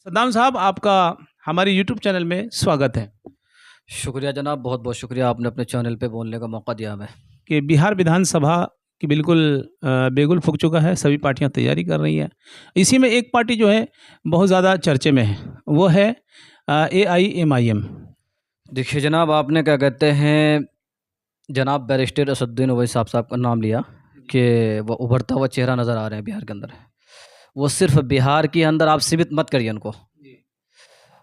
सद्दाम साहब, आपका हमारे यूट्यूब चैनल में स्वागत है। शुक्रिया जनाब, बहुत बहुत शुक्रिया, आपने अपने चैनल पे बोलने का मौका दिया हमें। कि बिहार विधानसभा की बिल्कुल बेगुल फूँक चुका है, सभी पार्टियां तैयारी कर रही हैं। इसी में एक पार्टी जो है बहुत ज़्यादा चर्चे में है, वो है AIMIM। देखिए जनाब, आपने क्या कहते हैं, जनाब बैरिस्टर असदुद्दीन ओवैसी साहब का नाम लिया कि वो उभरता हुआ चेहरा नज़र आ रहे हैं बिहार के अंदर। वो सिर्फ बिहार के अंदर आप सीमित मत करिए उनको,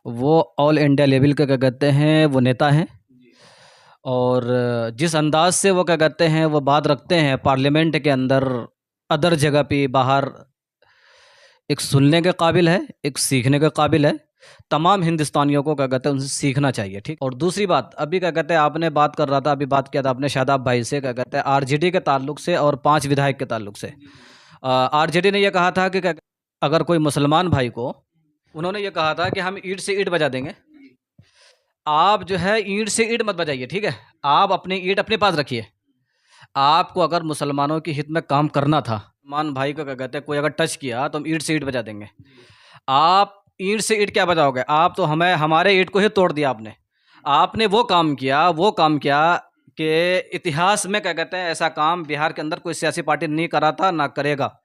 वो ऑल इंडिया लेवल का क्या कहते हैं वो नेता हैं। और जिस अंदाज से वो क्या कहते हैं वो बात रखते हैं पार्लियामेंट के अंदर, अदर जगह पे बाहर, एक सुनने के काबिल है, एक सीखने के काबिल है। तमाम हिंदुस्तानियों को क्या कहते हैं उनसे सीखना चाहिए, ठीक। और दूसरी बात, अभी क्या कहते हैं आपने बात कर रहा था, अभी बात किया था आपने शादाब भाई से, क्या कहते हैं आरजेडी के ताल्लुक से और 5 विधायक के ताल्लुक से। आरजेडी ने यह कहा था कि अगर कोई मुसलमान भाई को, उन्होंने ये कहा था कि हम ईंट से ईंट बजा देंगे। आप जो है ईंट से ईंट मत बजाइए, ठीक है। आप अपनी ईंट अपने पास रखिए। आपको अगर मुसलमानों के हित में काम करना था, मान भाई को क्या कहते हैं कोई अगर टच किया तो हम ईंट से ईंट बजा देंगे। आप ईंट से ईंट क्या बजाओगे? आप तो हमें हमारे ईंट को ही तोड़ दिया आपने। आपने वो काम किया कि इतिहास में क्या कहते हैं ऐसा काम बिहार के अंदर कोई सियासी पार्टी नहीं करा था, ना करेगा।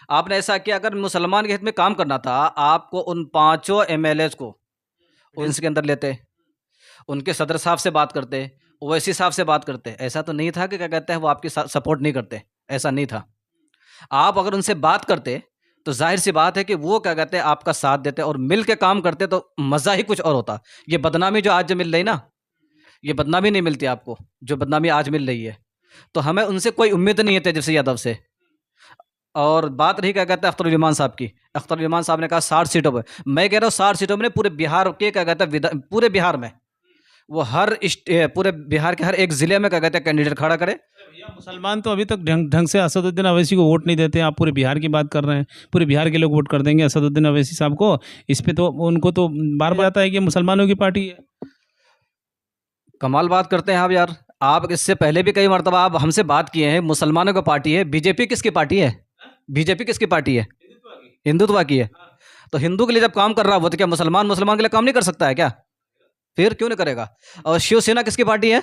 आपने ऐसा किया, अगर मुसलमान के हित में काम करना था, आपको उन 5 एमएलएज को ऑडियंस के अंदर लेते, उनके सदर साहब से बात करते, ओवैसी साहब से बात करते। ऐसा तो नहीं था कि क्या कहते हैं वो आपकी सपोर्ट नहीं करते, ऐसा नहीं था। आप अगर उनसे बात करते तो जाहिर सी बात है कि वो क्या कहते हैं आपका साथ देते और मिल के काम करते, तो मज़ा ही कुछ और होता। ये बदनामी जो आज जो मिल रही ना, ये बदनामी नहीं मिलती आपको, जो बदनामी आज मिल रही है। तो हमें उनसे कोई उम्मीद नहीं है तेजस्वी यादव से। और बात रही क्या कहते हैं अख्तरुल साहब की, अख्तरुल साहब ने कहा 60 सीटों पर। मैं कह रहा हूँ 60 सीटों में पूरे बिहार के क्या कहते हैं पूरे बिहार में वो पूरे बिहार के हर एक ज़िले में क्या कहते हैं कैंडिडेट खड़ा करे। भैया, मुसलमान तो अभी तक ढंग ढंग से असदुद्दीन अवैसी को वोट नहीं देते। आप पूरे बिहार की बात कर रहे हैं, पूरे बिहार के लोग वोट कर देंगे असदुद्दीन अवैसी साहब को। इस पे तो उनको तो बार बार आता है कि मुसलमानों की पार्टी है। कमाल बात करते हैं आप यार। आप इससे पहले भी कई मरतबा आप हमसे बात किए हैं, मुसलमानों की पार्टी है। बीजेपी किसकी पार्टी है? बीजेपी किसकी पार्टी है? हिंदुत्व की है। तो हिंदू के लिए जब काम कर रहा है वो, तो क्या मुसलमान मुसलमान के लिए काम नहीं कर सकता है क्या? फिर क्यों नहीं करेगा? और शिवसेना किसकी पार्टी है?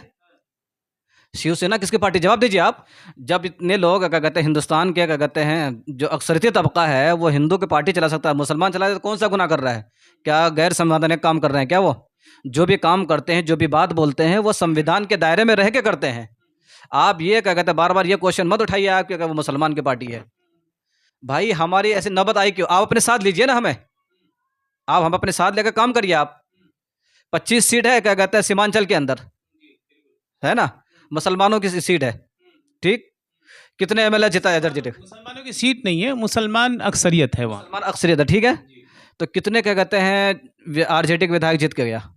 शिवसेना किसकी पार्टी? जवाब दीजिए आप। जब इतने लोग क्या कहते हैं हिंदुस्तान के क्या कहते हैं जो अक्सरियती तबका है वो हिंदू की पार्टी चला सकता है, मुसलमान चला तो कौन सा गुनाह कर रहा है? क्या गैर संवैधानिक काम कर रहे हैं क्या? वो जो भी काम करते हैं, जो भी बात बोलते हैं, वो संविधान के दायरे में रह के करते हैं। आप ये क्या कहते हैं बार बार ये क्वेश्चन मत उठाइए आप कि वो मुसलमान की पार्टी है। भाई हमारी ऐसी नौबत आई क्यों? आप अपने साथ लीजिए ना हमें, आप हम अपने साथ लेकर काम करिए। आप 25 सीट है क्या कहते हैं सीमांचल के अंदर, है ना, मुसलमानों की सीट है, ठीक। कितने एमएलए जिता है इधर? मुसलमानों की सीट नहीं है, मुसलमान अक्सरियत है वहाँ। मुसलमान अक्सरियत है, ठीक है। तो कितने क्या कहते हैं आरजेडी के विधायक जीत के गया?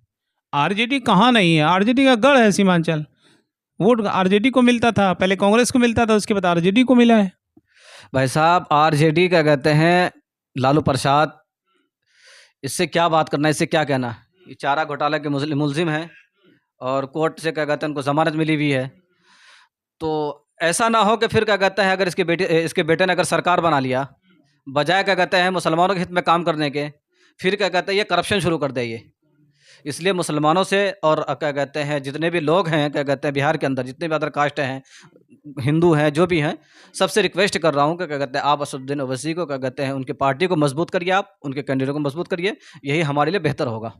आरजेडी कहाँ नहीं है, आरजेडी का गढ़ है सीमांचल। वोट आरजेडी को मिलता था, पहले कांग्रेस को मिलता था, उसके बाद आरजेडी को मिला है। भाई साहब, आरजेडी क्या कहते हैं लालू प्रसाद, इससे क्या बात करना है, इससे क्या कहना? ये चारा घोटाला के मुलजिम है और कोर्ट से क्या कहते हैं उनको जमानत मिली हुई है। तो ऐसा ना हो कि फिर क्या कहते हैं अगर इसके बेटे ने अगर सरकार बना लिया, बजाय क्या कहते हैं मुसलमानों के हित में काम करने के, फिर क्या कहते हैं ये करप्शन शुरू कर दे ये। इसलिए मुसलमानों से और क्या कहते हैं जितने भी लोग हैं क्या कहते हैं बिहार के अंदर, जितने भी अदर कास्ट हैं, हिंदू हैं, जो भी हैं, सबसे रिक्वेस्ट कर रहा हूँ कि क्या कहते हैं आप असदुद्दीन ओवैसी को क्या कहते हैं उनकी पार्टी को मजबूत करिए, आप उनके कैंडिडेट को मजबूत करिए, यही हमारे लिए बेहतर होगा।